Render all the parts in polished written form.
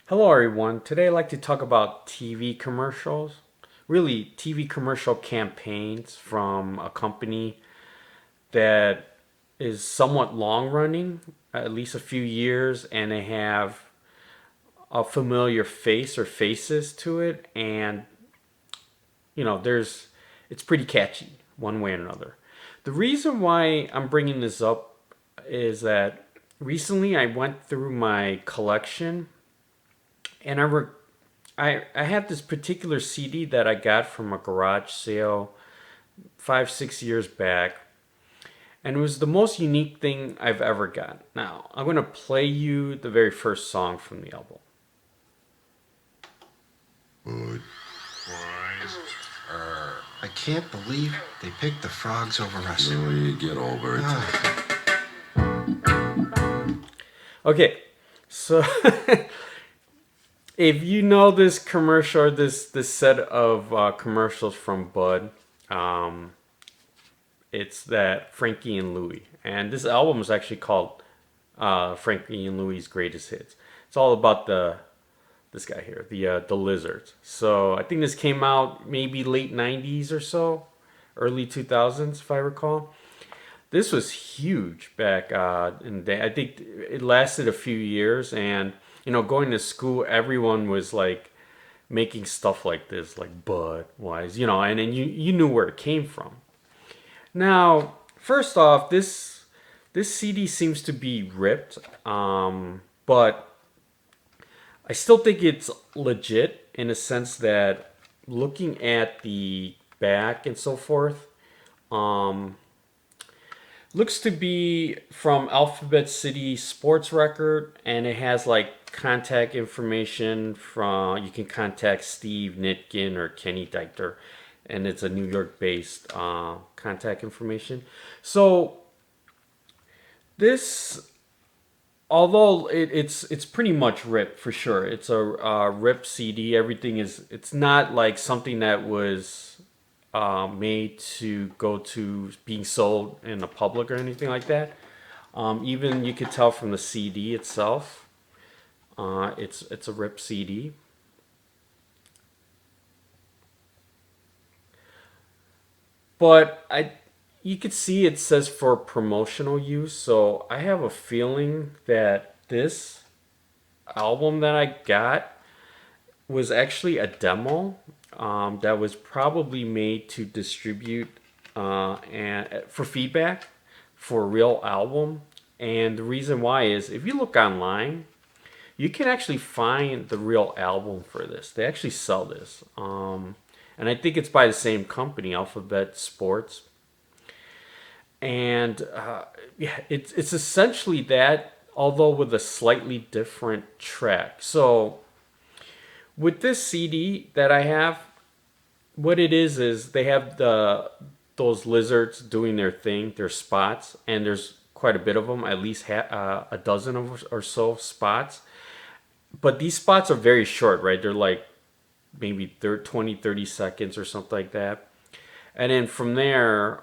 Hello, everyone. Today I'd like to talk about TV commercials. Really, TV commercial campaigns from a company that is somewhat long running, at least a few years, and they have a familiar face or faces to it. And, it's pretty catchy one way or another. The reason why I'm bringing this up is that recently I went through my collection and I have this particular CD that I got from a garage sale 5, 6 years back, and it was the most unique thing I've ever got. Now I'm gonna play you the very first song from the album. Good. Boys. I can't believe they picked the frogs over us. No, you get over it. Okay, so if you know this commercial or this set of commercials from Bud, um, it's that Frankie and Louie, and this album is actually called Frankie and Louie's Greatest Hits. It's all about this guy here, the lizards. So I think this came out maybe late '90s or so, early 2000s if I recall. This was huge back in the day. I think it lasted a few years, and going to school, everyone was like making stuff like this, like Bud Wise, and then you knew where it came from. Now, first off, this CD seems to be ripped, but I still think it's legit in a sense that looking at the back and so forth, um, looks to be from Alphabet City Sports Record, and it has like contact information from you can contact Steve Nitkin or Kenny Dieter, and it's a New York based contact information. So this, although it's pretty much ripped for sure. It's a ripped CD. Everything is. It's not like something that was made to go to being sold in the public or anything like that. Even you could tell from the CD itself. It's a ripped CD. But you could see it says for promotional use. So I have a feeling that this album that I got was actually a demo that was probably made to distribute and for feedback for a real album. And the reason why is if you look online, you can actually find the real album for this. They actually sell this. And I think it's by the same company, Alphabet Sports. And yeah, it's essentially that, although with a slightly different track. So with this CD that I have, what it is they have those lizards doing their thing, their spots, and there's quite a bit of them, at least a dozen or so spots. But these spots are very short, right? They're like maybe 20, 30 seconds or something like that. And then from there,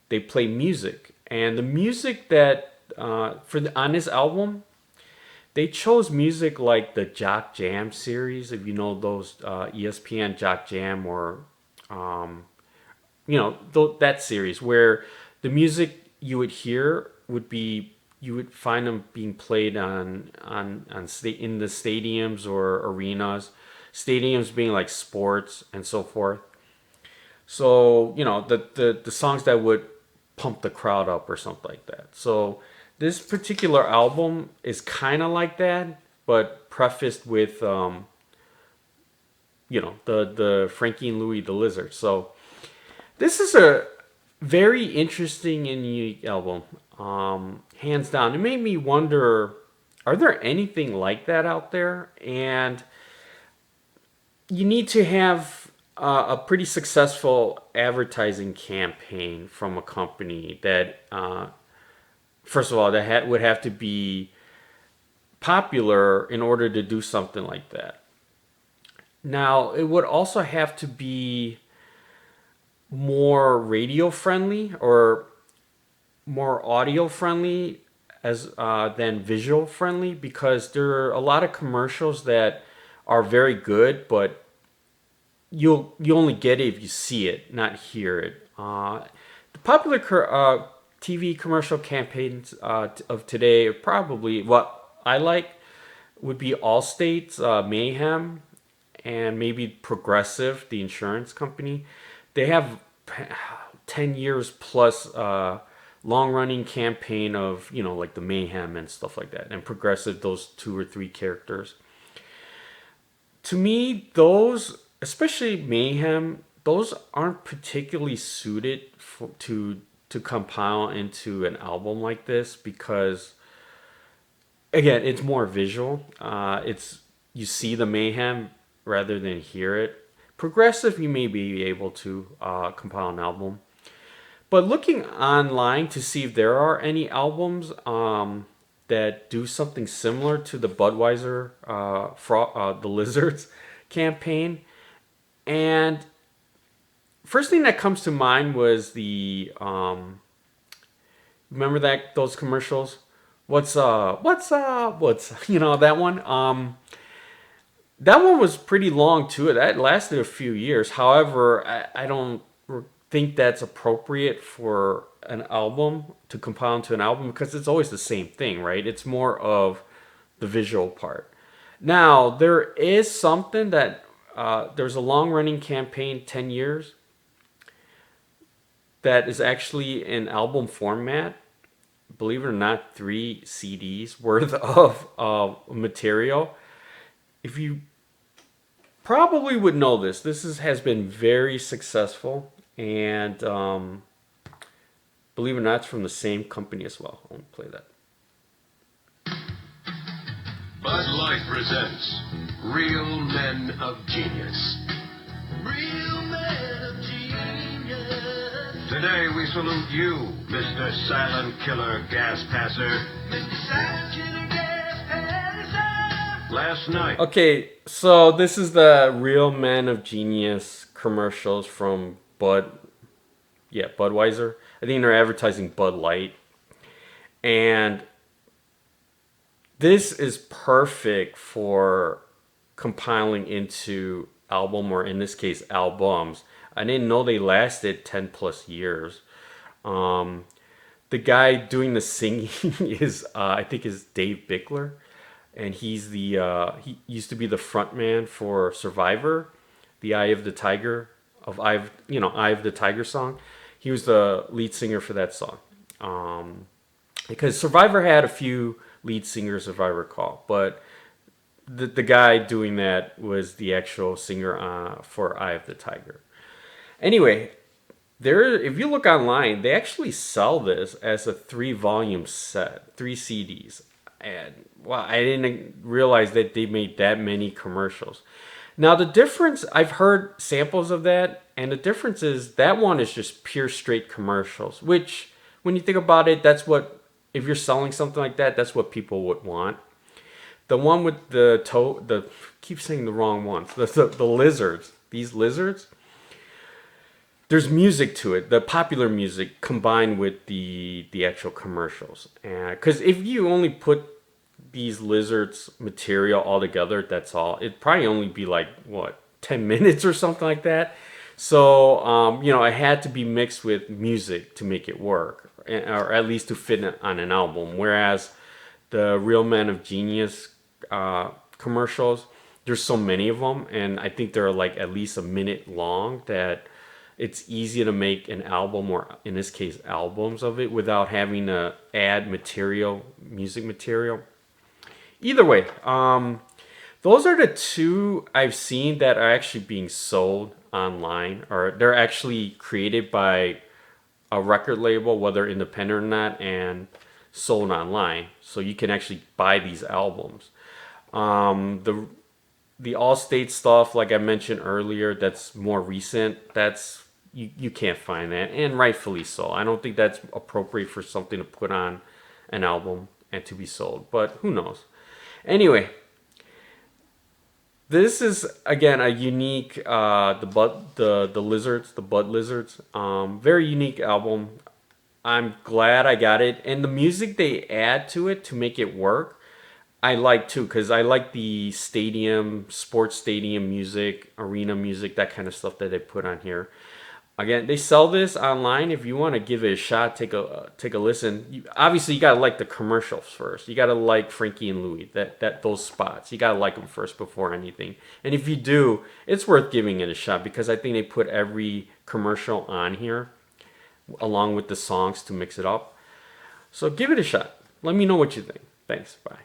they play music. And the music that on this album, they chose music like the Jock Jam series, if you know those ESPN Jock Jam or um, that series where the music you would hear would be you would find them being played in the stadiums or arenas, stadiums being like sports and so forth. So the songs that would pump the crowd up or something like that. So this particular album is kind of like that, but prefaced with the Frankie and Louie the Lizard. So this is a very interesting and unique album, hands down. It made me wonder: are there anything like that out there? And you need to have a pretty successful advertising campaign from a company that, first of all, would have to be popular in order to do something like that. Now, it would also have to be more radio friendly or more audio friendly as than visual friendly, because there are a lot of commercials that are very good, but you only get it if you see it, not hear it. The popular TV commercial campaigns of today are probably what I like would be Allstate's Mayhem, and maybe Progressive, the insurance company. They have 10 years plus long running campaign of, like the Mayhem and stuff like that. And Progressive, those two or three characters. To me, those, especially Mayhem, those aren't particularly suited to compile into an album like this, because again, it's more visual. It's you see the mayhem rather than hear it. Progressive, you may be able to compile an album, but looking online to see if there are any albums that do something similar to the Budweiser the Lizards campaign, and first thing that comes to mind was the remember that those commercials? What's that one? That one was pretty long too. That lasted a few years. However, I don't think that's appropriate for an album to compile into an album, because it's always the same thing, right? It's more of the visual part. Now there is something that there's a long running campaign, 10 years, that is actually in album format. Believe it or not, 3 CDs worth of material. If you probably would know this, has been very successful, and believe it or not, it's from the same company as well. I want to play that. Bud Light presents Real Men of Genius. Real Men of Genius. Today we salute you, Mr. Silent Killer Gas Passer. Mr. Silent Killer Gas Passer. Last night. Okay, so this is the Real Men of Genius commercials from Budweiser. I think they're advertising Bud Light. And this is perfect for compiling into album, or in this case, albums. I didn't know they lasted 10 plus years. The guy doing the singing is, I think, is Dave Bickler. And he's he used to be the frontman for Survivor, the Eye of the Tiger, Eye of the Tiger song. He was the lead singer for that song. Because Survivor had a few lead singers, if I recall, but the guy doing that was the actual singer for Eye of the Tiger. Anyway, if you look online, they actually sell this as a 3-volume set, 3 CDs. And wow, I didn't realize that they made that many commercials. Now the difference, I've heard samples of that, and the difference is that one is just pure straight commercials, which when you think about it, that's what, if you're selling something like that, that's what people would want. The one with keep saying the wrong ones, the lizards, these lizards, there's music to it, the popular music combined with the actual commercials. And because if you only put these lizards material all together, that's all, it'd probably only be like 10 minutes or something like that. So it had to be mixed with music to make it work, or at least to fit on an album. Whereas the Real Men of Genius commercials, there's so many of them, and I think they're like at least a minute long, that it's easy to make an album, or in this case albums of it, without having to add music material. Either way, those are the 2 I've seen that are actually being sold online, or they're actually created by a record label, whether independent or not, and sold online. So you can actually buy these albums. The Allstate stuff, like I mentioned earlier, that's more recent. That's you can't find that, and rightfully so. I don't think that's appropriate for something to put on an album and to be sold, but who knows? Anyway, this is again a unique the Bud Lizards, very unique album. I'm glad I got it. And the music they add to it to make it work, I like too, because I like the stadium, sports stadium music, arena music, that kind of stuff that they put on here. Again, they sell this online. If you want to give it a shot, take a listen. Obviously, you gotta like the commercials first. You gotta like Frankie and Louie, that those spots. You gotta like them first before anything. And if you do, it's worth giving it a shot because I think they put every commercial on here along with the songs to mix it up. So give it a shot. Let me know what you think. Thanks. Bye.